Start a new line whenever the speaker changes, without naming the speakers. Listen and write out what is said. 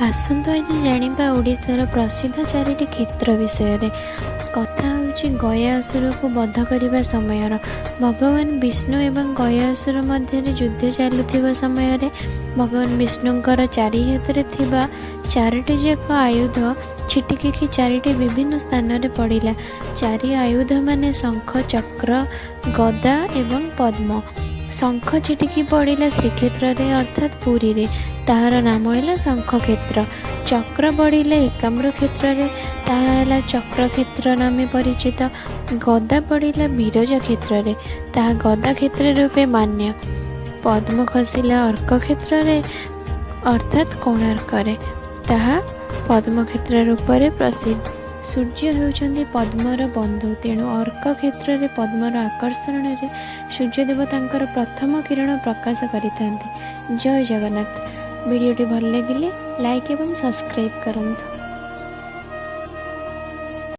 आसंतु आज जानिबा ओडिशार प्रसिद्ध चारिटी क्षेत्र विषय कथा होची गयासुर को बध करने समय भगवान विष्णु एवं गयासुर मध्य युद्ध चलुवा समय भगवान विष्णुंकर चारि हाथ थिबा चारिटी जाक आयुध छिटिकी चारिटी विभिन्न स्थान रे पड़िला। चारि आयुध माने शंख, चक्र, गदा एवं पद्म। शंख छिटिकी पड़िला श्रीक्षेत्र रे अर्थात पुरी रे, ताहार नाम है शंख क्षेत्र। चक्र पड़िला एकाम्र क्षेत्र रे, ताहा चक्र क्षेत्र नामे परिचित। गदा पड़िला बिरजा क्षेत्र रे, ताहा गदा क्षेत्र रूपे मान्य। पद्म खसिला अर्क क्षेत्र रे अर्थात कोणार्क रे, ताहा पद्म क्षेत्र रूप में प्रसिद्ध। सूर्य होउछन्ति पद्मर बंधु, तेणु अर्क क्षेत्र रे पद्मर आकर्षण रे सूर्यदेव तांकर प्रथम किरण प्रकाश करिथांती। जय जगन्नाथ। वीडियोटी भल लगिले लाइक एवं सब्सक्राइब करंतु।